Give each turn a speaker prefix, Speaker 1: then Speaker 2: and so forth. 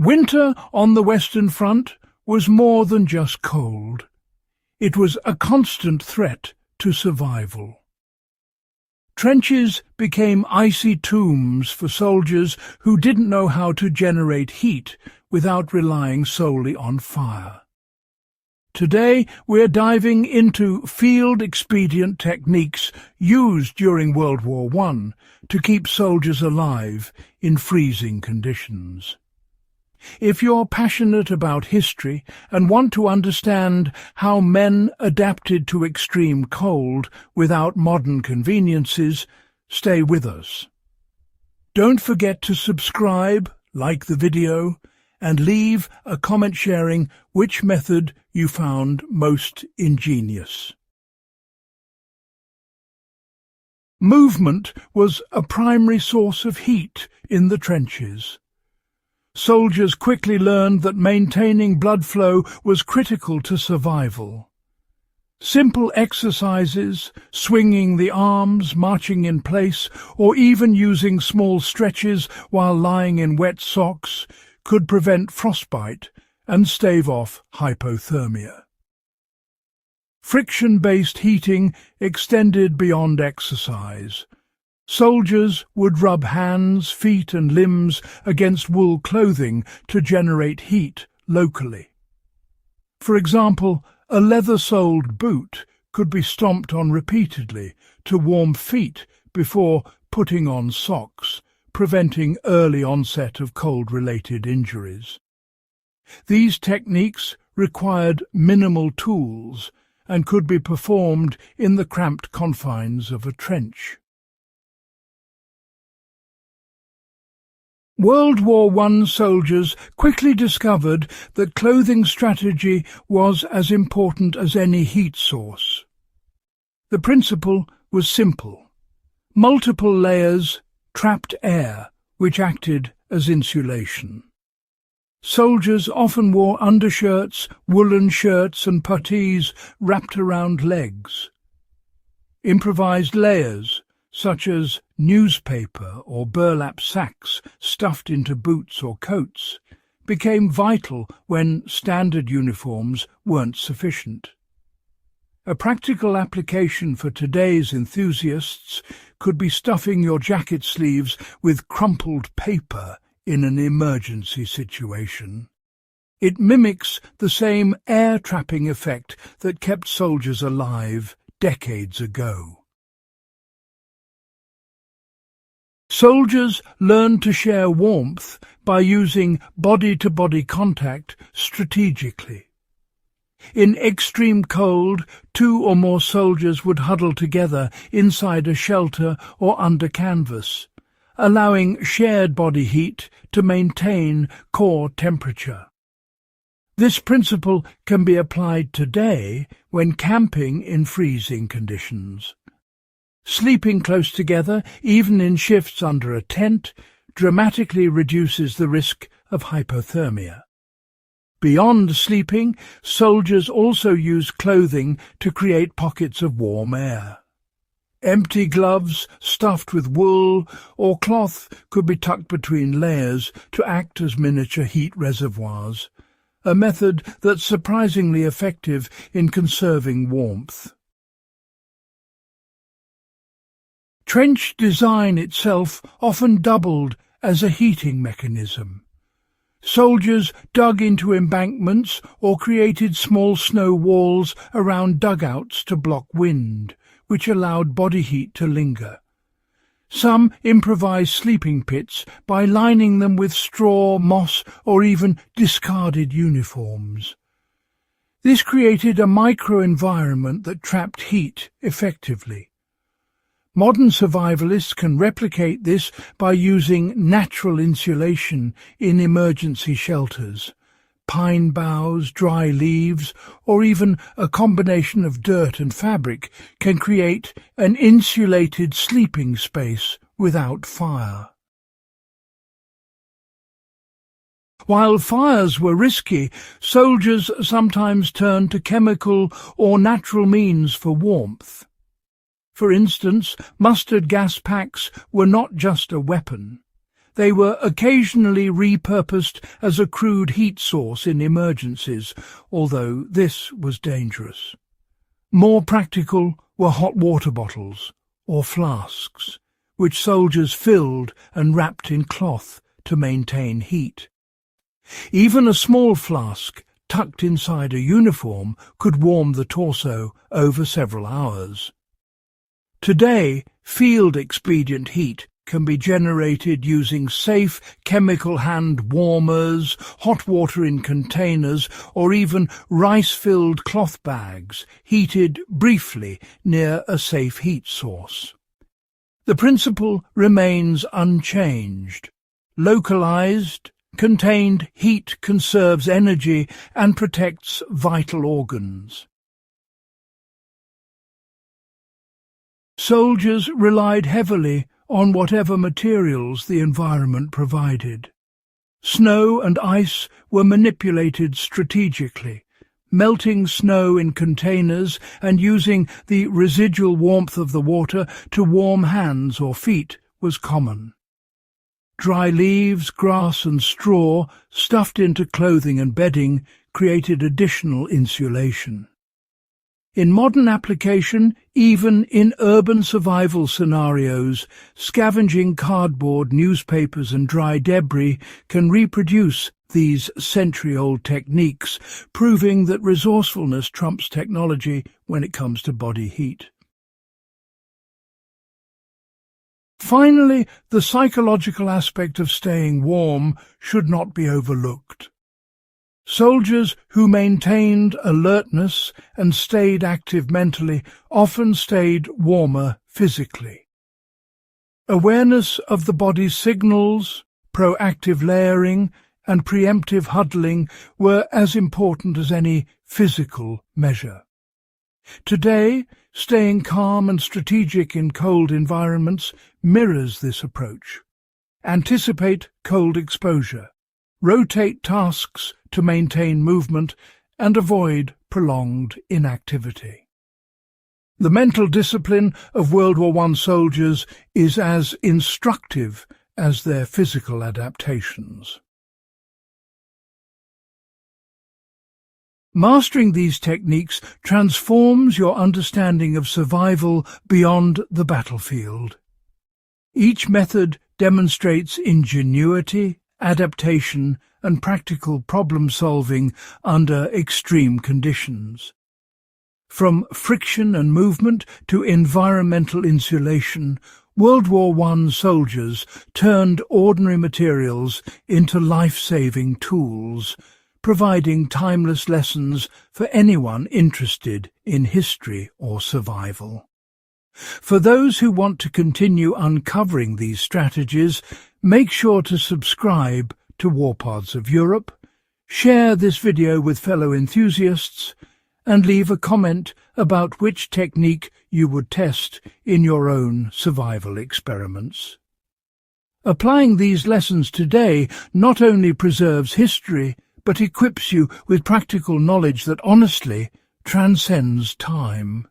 Speaker 1: Winter on the Western Front was more than just cold. It was a constant threat to survival. Trenches became icy tombs for soldiers who didn't know how to generate heat without relying solely on fire. Today we're diving into field-expedient techniques used during World War I to keep soldiers alive in freezing conditions. If you're passionate about history and want to understand how men adapted to extreme cold without modern conveniences, stay with us. Don't forget to subscribe, like the video, and leave a comment sharing which method you found most ingenious. Movement was a primary source of heat in the trenches. Soldiers quickly learned that maintaining blood flow was critical to survival. Simple exercises, swinging the arms, marching in place, or even using small stretches while lying in wet socks could prevent frostbite and stave off hypothermia. Friction-based heating extended beyond exercise. Soldiers would rub hands, feet and limbs against wool clothing to generate heat locally. For example, a leather-soled boot could be stomped on repeatedly to warm feet before putting on socks, preventing early onset of cold-related injuries. These techniques required minimal tools and could be performed in the cramped confines of a trench. World War I soldiers quickly discovered that clothing strategy was as important as any heat source. The principle was simple. Multiple layers trapped air, which acted as insulation. Soldiers often wore undershirts, woolen shirts and puttees wrapped around legs. Improvised layers, such as newspaper or burlap sacks stuffed into boots or coats, became vital when standard uniforms weren't sufficient. A practical application for today's enthusiasts could be stuffing your jacket sleeves with crumpled paper in an emergency situation. It mimics the same air-trapping effect that kept soldiers alive decades ago. Soldiers learned to share warmth by using body-to-body contact strategically. In extreme cold, 2 or more soldiers would huddle together inside a shelter or under canvas, allowing shared body heat to maintain core temperature. This principle can be applied today when camping in freezing conditions. Sleeping close together, even in shifts under a tent, dramatically reduces the risk of hypothermia. Beyond sleeping, soldiers also use clothing to create pockets of warm air. Empty gloves stuffed with wool or cloth could be tucked between layers to act as miniature heat reservoirs, a method that's surprisingly effective in conserving warmth. Trench design itself often doubled as a heating mechanism. Soldiers dug into embankments or created small snow walls around dugouts to block wind, which allowed body heat to linger. Some improvised sleeping pits by lining them with straw, moss, or even discarded uniforms. This created a microenvironment that trapped heat effectively. Modern survivalists can replicate this by using natural insulation in emergency shelters. Pine boughs, dry leaves, or even a combination of dirt and fabric can create an insulated sleeping space without fire. While fires were risky, soldiers sometimes turned to chemical or natural means for warmth. For instance, mustard gas packs were not just a weapon. They were occasionally repurposed as a crude heat source in emergencies, although this was dangerous. More practical were hot water bottles, or flasks, which soldiers filled and wrapped in cloth to maintain heat. Even a small flask tucked inside a uniform could warm the torso over several hours. Today, field-expedient heat can be generated using safe chemical hand warmers, hot water in containers, or even rice-filled cloth bags heated briefly near a safe heat source. The principle remains unchanged. Localized, contained heat conserves energy and protects vital organs. Soldiers relied heavily on whatever materials the environment provided. Snow and ice were manipulated strategically. Melting snow in containers and using the residual warmth of the water to warm hands or feet was common. Dry leaves, grass and straw stuffed into clothing and bedding created additional insulation. In modern application, even in urban survival scenarios, scavenging cardboard, newspapers and dry debris can reproduce these century-old techniques, proving that resourcefulness trumps technology when it comes to body heat. Finally, the psychological aspect of staying warm should not be overlooked. Soldiers who maintained alertness and stayed active mentally often stayed warmer physically. Awareness of the body's signals, proactive layering, and preemptive huddling were as important as any physical measure. Today, staying calm and strategic in cold environments mirrors this approach. Anticipate cold exposure, rotate tasks to maintain movement, and avoid prolonged inactivity. The mental discipline of World War I soldiers is as instructive as their physical adaptations. Mastering these techniques transforms your understanding of survival beyond the battlefield. Each method demonstrates ingenuity, adaptation, and practical problem-solving under extreme conditions. From friction and movement to environmental insulation, World War I soldiers turned ordinary materials into life-saving tools, providing timeless lessons for anyone interested in history or survival. For those who want to continue uncovering these strategies, make sure to subscribe to Warpaths of Europe, share this video with fellow enthusiasts, and leave a comment about which technique you would test in your own survival experiments. Applying these lessons today not only preserves history, but equips you with practical knowledge that honestly transcends time.